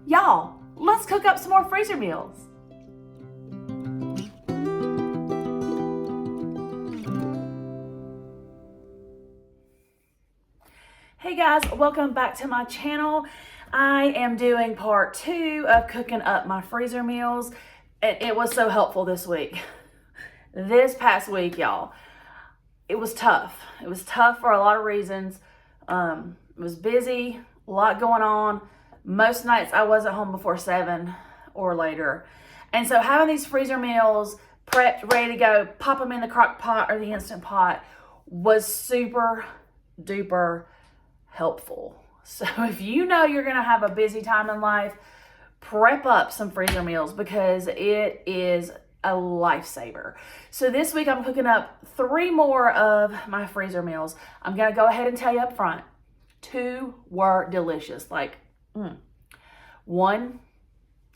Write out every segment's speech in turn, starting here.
Y'all, let's cook up some more freezer meals. Hey guys, welcome back to my channel. I am doing part 2 of cooking up my freezer meals. It was so helpful this week. This past week, y'all, it was tough. It was tough for a lot of reasons. It was busy, a lot going on. Most nights I wasn't home before 7 or later. And so having these freezer meals prepped, ready to go, pop them in the crock pot or the Instant Pot was super duper helpful. So if you know you're going to have a busy time in life, prep up some freezer meals because it is a lifesaver. So this week I'm cooking up 3 more of my freezer meals. I'm going to go ahead and tell you up front, 2 were delicious. One,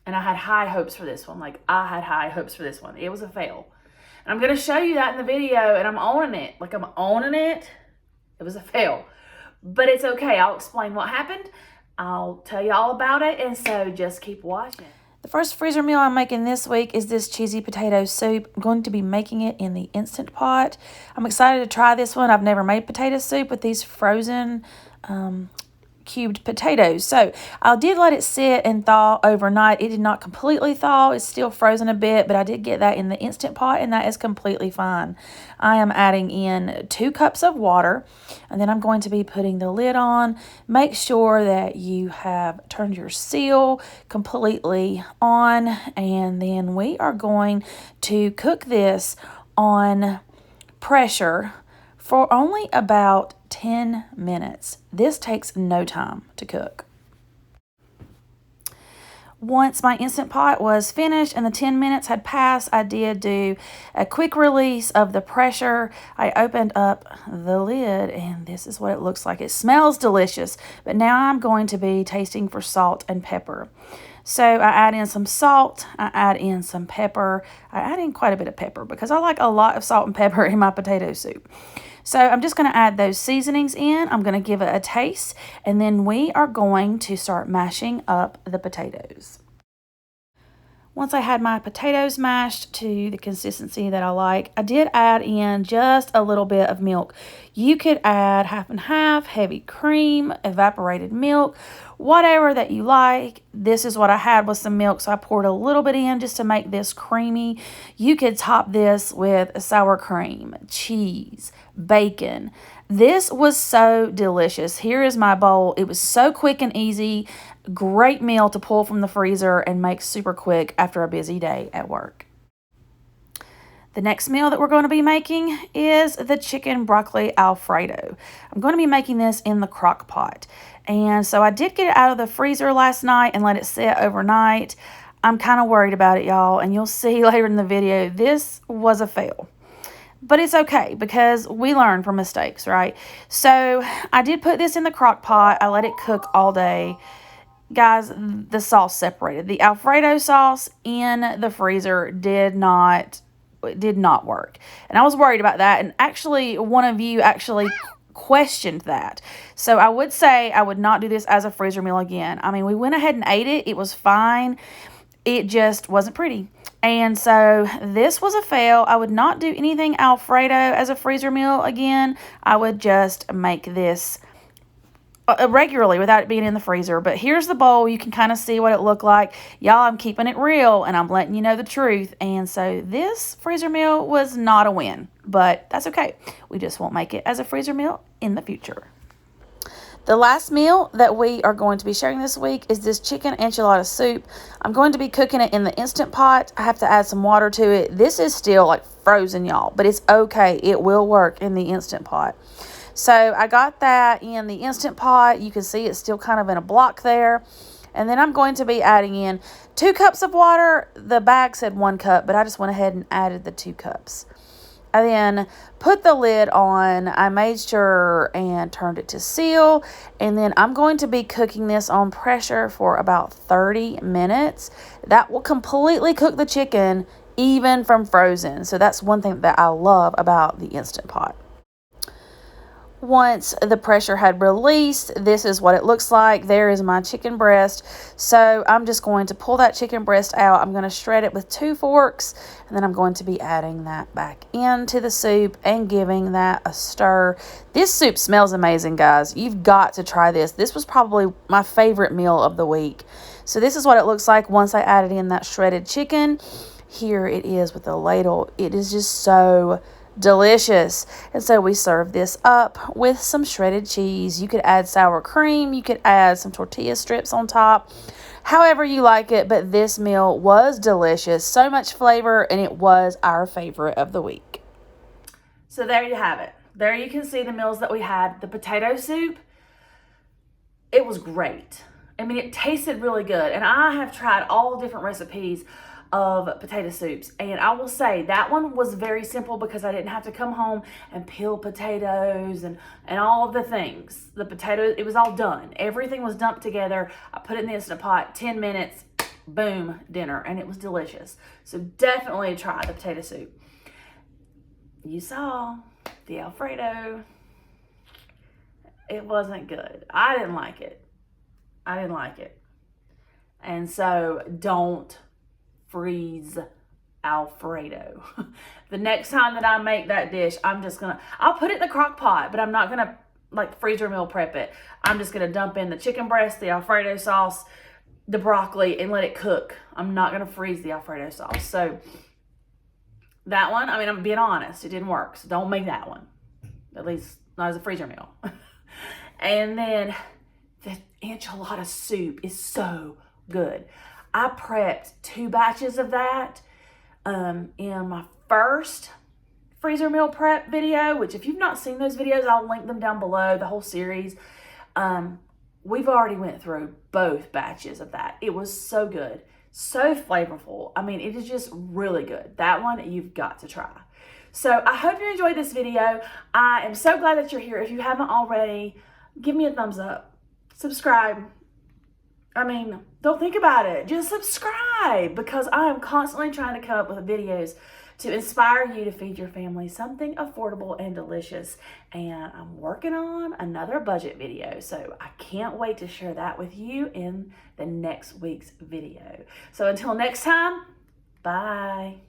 and I had high hopes for this one. I had high hopes for this one. It was a fail. And I'm going to show you that in the video, and I'm owning it. I'm owning it. It was a fail. But it's okay. I'll explain what happened. I'll tell you all about it, and so just keep watching. The first freezer meal I'm making this week is this cheesy potato soup. I'm going to be making it in the Instant Pot. I'm excited to try this one. I've never made potato soup with these frozen cubed potatoes. So I did let it sit and thaw overnight. It did not completely thaw. It's still frozen a bit, but I did get that in the Instant Pot, and that is completely fine. I am adding in 2 cups of water, and then I'm going to be putting the lid on. Make sure that you have turned your seal completely on, and then we are going to cook this on pressure for only about 10 minutes. This takes no time to cook. Once my Instant Pot was finished and the 10 minutes had passed, I did do a quick release of the pressure. I opened up the lid and this is what it looks like. It smells delicious, but now I'm going to be tasting for salt and pepper. So I add in some salt, I add in some pepper. I add in quite a bit of pepper because I like a lot of salt and pepper in my potato soup. So I'm just going to add those seasonings in. I'm going to give it a taste, and then we are going to start mashing up the potatoes. Once I had my potatoes mashed to the consistency that I like, I did add in just a little bit of milk. You could add half and half, heavy cream, evaporated milk, whatever that you like. This is what I had with some milk, so I poured a little bit in just to make this creamy. You could top this with sour cream, cheese, bacon. This was so delicious. Here is my bowl. It was so quick and easy. Great meal to pull from the freezer and make super quick after a busy day at work. The next meal that we're going to be making is the chicken broccoli Alfredo. I'm going to be making this in the crock pot. And so I did get it out of the freezer last night and let it sit overnight. I'm kind of worried about it, y'all, and you'll see later in the video, this was a fail. But it's okay because we learn from mistakes, right? So I did put this in the crock pot. I let it cook all day. Guys, the sauce separated. The Alfredo sauce in the freezer did not work. And I was worried about that. And actually, one of you actually questioned that. So I would say I would not do this as a freezer meal again. I mean, we went ahead and ate it. It was fine. It just wasn't pretty. And so this was a fail. I would not do anything Alfredo as a freezer meal again. I would just make this regularly without it being in the freezer. But here's the bowl. You can kind of see what it looked like. Y'all, I'm keeping it real and I'm letting you know the truth. And so this freezer meal was not a win, but that's okay. We just won't make it as a freezer meal in the future. The last meal that we are going to be sharing this week is this chicken enchilada soup. I'm going to be cooking it in the Instant Pot. I have to add some water to it. This is still frozen, y'all, but it's okay. It will work in the Instant Pot. So I got that in the Instant Pot. You can see it's still kind of in a block there. And then I'm going to be adding in 2 cups of water. The bag said 1 cup, but I just went ahead and added the 2 cups. I then put the lid on. I made sure and turned it to seal. And then I'm going to be cooking this on pressure for about 30 minutes. That will completely cook the chicken even from frozen. So that's one thing that I love about the Instant Pot. once the pressure had released, this is what it looks like. There is my chicken breast. So I'm just going to pull that chicken breast out. I'm going to shred it with 2 forks, and then I'm going to be adding that back into the soup and giving that a stir. This soup smells amazing, guys. You've got to try this. This was probably my favorite meal of the week. So this is what it looks like once I added in that shredded chicken. Here it is with the ladle. It is just so delicious. And so we serve this up with some shredded cheese. You could add sour cream. You could add some tortilla strips on top. However you like it, but this meal was delicious. So much flavor, and it was our favorite of the week. So there you have it. There you can see the meals that we had. The potato soup, it was great. I mean, it tasted really good. And I have tried all different recipes of potato soups, and I will say that one was very simple because I didn't have to come home and peel potatoes and all of the things. The potatoes, it was all done. Everything was dumped together. I put it in the Instant Pot, 10 minutes, boom, dinner, and it was delicious. So definitely try the potato soup. You saw the Alfredo. It wasn't good. I didn't like it. And so don't freeze Alfredo. The next time that I make that dish, I'll put it in the crock pot, but I'm not gonna like freezer meal prep it. I'm just gonna dump in the chicken breast, the Alfredo sauce, the broccoli, and let it cook. I'm not gonna freeze the Alfredo sauce. So that one, I mean, I'm being honest, it didn't work. So don't make that one. At least not as a freezer meal. And then the enchilada soup is so good. I prepped 2 batches of that in my first freezer meal prep video, which if you've not seen those videos, I'll link them down below, the whole series. We've already went through both batches of that. It was so good, so flavorful. I mean, it is just really good. That one you've got to try. So I hope you enjoyed this video. I am so glad that you're here. If you haven't already, give me a thumbs up, subscribe. I mean, don't think about it. Just subscribe, because I am constantly trying to come up with videos to inspire you to feed your family something affordable and delicious. And I'm working on another budget video, so I can't wait to share that with you in the next week's video. So until next time, bye.